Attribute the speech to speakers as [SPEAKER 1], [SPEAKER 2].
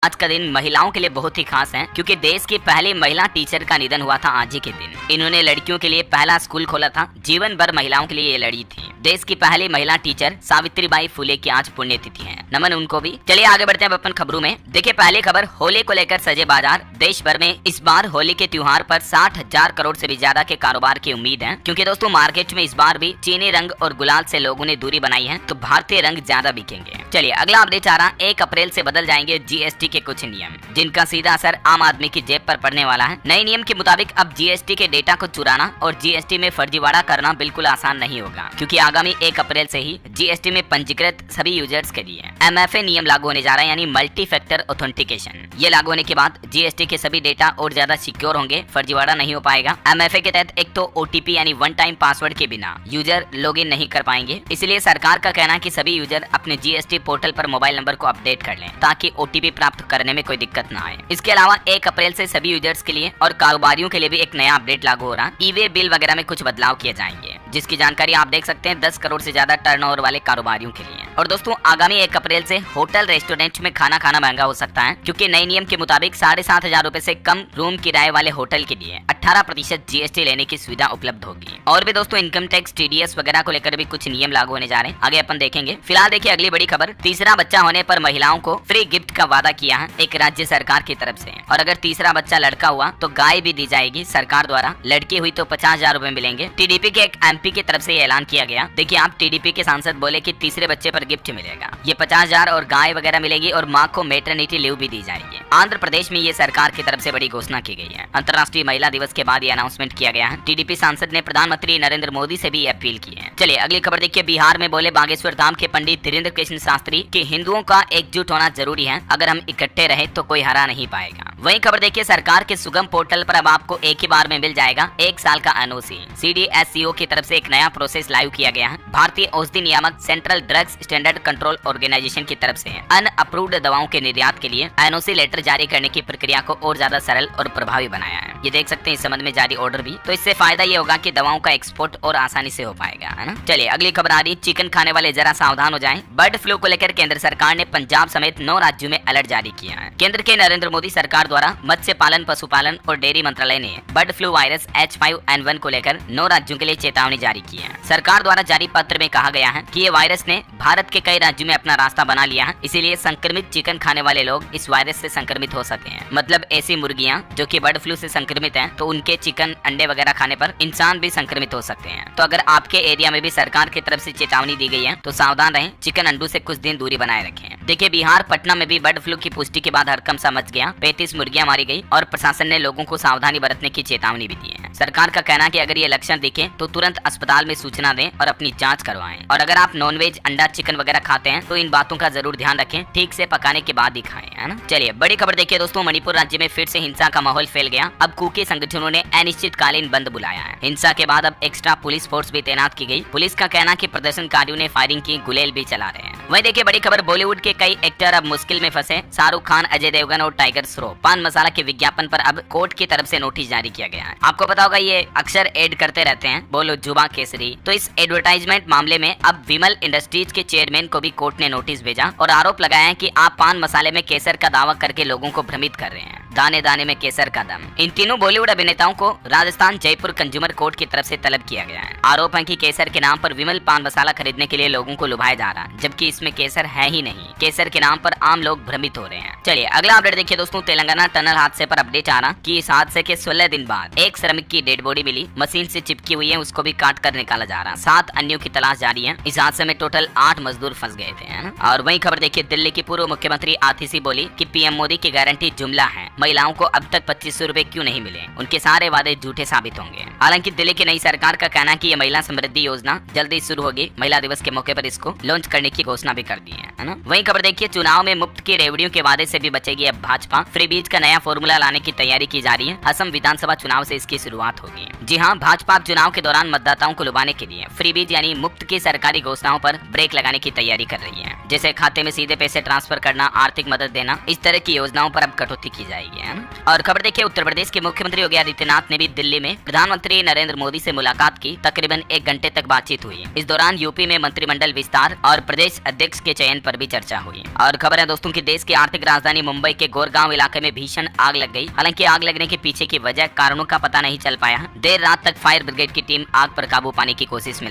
[SPEAKER 1] आज का दिन महिलाओं के लिए बहुत ही खास है क्योंकि देश की पहली महिला टीचर का निधन हुआ था आज ही के दिन। इन्होंने लड़कियों के लिए पहला स्कूल खोला था। जीवन भर महिलाओं के लिए ये लड़ी थी। देश की पहली महिला टीचर सावित्रीबाई फुले की आज पुण्यतिथि है। नमन उनको भी। चलिए आगे बढ़ते हैं अपन खबरों में। देखिए पहली खबर, होली को लेकर सजे बाजार। देश भर में इस बार होली के त्योहार पर 60,000 करोड़ से भी ज्यादा के कारोबार की उम्मीद है, क्योंकि दोस्तों मार्केट में इस बार भी चीनी रंग और गुलाल से लोगों ने दूरी बनाई है, तो भारतीय रंग ज्यादा बिकेंगे। चलिए अगला अपडेट आ रहा, 1 अप्रैल से बदल जाएंगे जीएसटी के कुछ नियम, जिनका सीधा असर आम आदमी की जेब पर पड़ने वाला है। नए नियम के मुताबिक अब जीएसटी के डेटा को चुराना और जीएसटी में फर्जीवाड़ा करना बिल्कुल आसान नहीं होगा, क्योंकि आगामी 1 अप्रैल से ही जीएसटी में पंजीकृत सभी यूजर्स के लिए MFA नियम लागू होने जा रहा है, यानी मल्टी फैक्टर ऑथेंटिकेशन। ये लागू होने के बाद जीएसटी के सभी डेटा और ज्यादा सिक्योर होंगे, फर्जीवाड़ा नहीं हो पाएगा। MFA के तहत एक तो OTP यानी वन टाइम पासवर्ड के बिना यूजर लॉगिन नहीं कर पाएंगे। इसलिए सरकार का कहना है कि सभी यूजर अपने जीएसटी पोर्टल पर मोबाइल नंबर को अपडेट कर लें, ताकि OTP प्राप्त करने में कोई दिक्कत ना आए। इसके अलावा 1 अप्रैल से सभी यूजर्स के लिए और कारोबारियों के लिए भी एक नया अपडेट लागू हो रहा है। ई-वे बिल वगैरह में कुछ बदलाव किए जाएंगे, जिसकी जानकारी आप देख सकते हैं 10 करोड़ से ज्यादा टर्नओवर वाले कारोबारियों के लिए। और दोस्तों आगामी 1 अप्रैल से होटल रेस्टोरेंट में खाना खाना महंगा हो सकता है, क्योंकि नए नियम के मुताबिक 7,500 रुपए से कम रूम किराए वाले होटल के लिए 18% जीएसटी लेने की सुविधा उपलब्ध होगी। और भी दोस्तों इनकम टैक्स, TDS वगैरह को लेकर भी कुछ नियम लागू होने जा रहे हैं, आगे अपन देखेंगे। फिलहाल देखिए अगली बड़ी खबर, तीसरा बच्चा होने पर महिलाओं को फ्री गिफ्ट का वादा किया है एक राज्य सरकार की तरफ से। और अगर तीसरा बच्चा लड़का हुआ तो गाय भी दी जाएगी सरकार द्वारा। लड़की हुई तो 50,000 रुपए मिलेंगे। TDP के एक MP की तरफ से ये ऐलान किया गया। देखिए आप TDP के सांसद बोले कि तीसरे बच्चे पर गिफ्ट मिलेगा, ये 50,000 और गाय वगैरह मिलेगी, और माँ को मैटरनिटी लीव भी दी जाएगी। आंध्र प्रदेश में ये सरकार की तरफ से बड़ी घोषणा की गई है। अंतर्राष्ट्रीय महिला दिवस के बाद ये अनाउंसमेंट किया गया है। TDP सांसद ने प्रधानमंत्री नरेंद्र मोदी से भी अपील की है। चलिए अगली खबर देखिए, बिहार में बोले बागेश्वर धाम के पंडित धीरेन्द्र कृष्ण शास्त्री कि हिंदुओं का एकजुट होना जरूरी है, अगर हम इकट्ठे रहे तो कोई हरा नहीं पाएगा। वहीं खबर देखिए, सरकार के सुगम पोर्टल पर अब आपको एक ही बार में मिल जाएगा 1 साल का NOC। CDSCO की तरफ से एक नया प्रोसेस लाइव किया गया है। भारतीय औषधि नियामक central drugs standard control organisation की तरफ से अनअप्रूव्ड दवाओं के निर्यात के लिए NOC लेटर जारी करने की प्रक्रिया को और ज्यादा सरल और प्रभावी बनाया है। ये देख सकते हैं इस संबंध में जारी ऑर्डर भी। तो इससे फायदा ये होगा कि दवाओं का एक्सपोर्ट और आसानी से हो पाएगा, है ना। चलिए अगली खबर आ रही, चिकन खाने वाले जरा सावधान हो जाएं। बर्ड फ्लू को लेकर केंद्र सरकार ने पंजाब समेत 9 राज्यों में अलर्ट जारी किया है। केंद्र के नरेंद्र मोदी सरकार द्वारा मत्स्य पालन, पशुपालन और डेयरी मंत्रालय ने बर्ड फ्लू वायरस H5N1 को लेकर 9 राज्यों के लिए चेतावनी जारी की है। सरकार द्वारा जारी पत्र में कहा गया है कि ये वायरस ने भारत के कई राज्यों में अपना रास्ता बना लिया है, इसीलिए संक्रमित चिकन खाने वाले लोग इस वायरस से संक्रमित हो सकते हैं। मतलब ऐसी मुर्गियां जो कि बर्ड फ्लू से संक्रमित हैं, तो उनके चिकन, अंडे वगैरह खाने पर इंसान भी संक्रमित हो सकते हैं। तो अगर आपके एरिया में भी सरकार की तरफ से चेतावनी दी गई है तो सावधान रहें, चिकन अंडों से कुछ दिन दूरी बनाए रखें। देखिए बिहार पटना में भी बर्ड फ्लू की पुष्टि के बाद हड़कंप सा मच गया। 35 मुर्गियां मारी गई और प्रशासन ने लोगों को सावधानी बरतने की चेतावनी भी दी है। सरकार का कहना है कि अगर ये लक्षण दिखे तो तुरंत अस्पताल में सूचना दें और अपनी जांच करवाएं। और अगर आप नॉनवेज, अंडा, चिकन वगैरह खाते हैं तो इन बातों का जरूर ध्यान रखें, ठीक से पकाने के बाद ही खाएं, है ना। चलिए बड़ी खबर देखिए दोस्तों, मणिपुर राज्य में फिर से हिंसा का माहौल फैल गया। अब कुकी संगठनों ने अनिश्चितकालीन बंद बुलाया है। हिंसा के बाद अब एक्स्ट्रा पुलिस फोर्स भी तैनात की गई। पुलिस का कहना कि प्रदर्शनकारियों ने फायरिंग की, गुलेल भी चला रहे हैं। वहीं देखिए बड़ी खबर, बॉलीवुड के कई एक्टर अब मुश्किल में फंसे। शाहरुख खान, अजय देवगन और टाइगर श्रॉफ पान मसाला के विज्ञापन पर अब कोर्ट की तरफ से नोटिस जारी किया गया है। आपको पता होगा ये अक्सर एड करते रहते हैं, बोलो जुबा केसरी। तो इस एडवर्टाइजमेंट मामले में अब विमल इंडस्ट्रीज के चेयरमैन को भी कोर्ट ने नोटिस भेजा और आरोप लगाया है कि आप पान मसाले में केसर का दावा करके लोगों को भ्रमित कर रहे हैं। दाने दाने में केसर का दम। इन तीनों बॉलीवुड अभिनेताओं को राजस्थान जयपुर कंज्यूमर कोर्ट की तरफ से तलब किया गया है। आरोप है कि केसर के नाम पर विमल पान मसाला खरीदने के लिए लोगों को लुभाया जा रहा है, जबकि इसमें केसर है ही नहीं। केसर के नाम पर आम लोग भ्रमित हो रहे हैं। चलिए अगला अपडेट देखिए दोस्तों, तेलंगाना टनल हादसे पर अपडेट आ रहा कि इस हादसे के 16 दिन बाद एक श्रमिक की डेड बॉडी मिली, मशीन से चिपकी हुई है, उसको भी काट कर निकाला जा रहा। 7 अन्यों की तलाश जारी है। इस हादसे में टोटल 8 मजदूर फंस गए थे, है ना। और वहीं खबर देखिए, दिल्ली की पूर्व मुख्यमंत्री आतिशी बोली कि PM मोदी की गारंटी जुमला है, महिलाओं को अब तक 2500 रुपए क्यों नहीं मिले, उनके सारे वादे झूठे साबित होंगे। हालांकि दिल्ली की नई सरकार का कहना है कि ये महिला समृद्धि योजना जल्दी शुरू होगी। महिला दिवस के मौके पर इसको लॉन्च करने की घोषणा भी कर दी है ना। वहीं खबर देखिए, चुनाव में मुफ्त की रेवड़ियों के वादे से भी बचेगी अब भाजपा। फ्री बीज का नया फॉर्मूला लाने की तैयारी की जा रही है। असम विधानसभा चुनाव से इसकी शुरुआत होगी। जी हाँ, भाजपा चुनाव के दौरान मतदाताओं को लुभाने के लिए फ्री बीज यानी मुफ्त की सरकारी घोषणाओं पर ब्रेक लगाने की तैयारी कर रही है। जैसे खाते में सीधे पैसे ट्रांसफर करना, आर्थिक मदद देना, इस तरह की योजनाओं पर अब कटौती की जाएगी, है ना। और खबर देखिए, उत्तर प्रदेश के मुख्यमंत्री योगी आदित्यनाथ ने भी दिल्ली में प्रधानमंत्री नरेंद्र मोदी से मुलाकात की। तकरीबन 1 घंटे तक बातचीत हुई। इस दौरान यूपी में मंत्रिमंडल विस्तार और प्रदेश अध्यक्ष के चयन पर भी चर्चा हुई। और खबर है दोस्तों की देश की आर्थिक राजधानी मुंबई के गोरगांव इलाके में भीषण आग लग गई। हालांकि आग लगने के पीछे की वजह कारणों का पता नहीं चल पाया। देर रात तक फायर ब्रिगेड की टीम आग पर काबू पाने की कोशिश में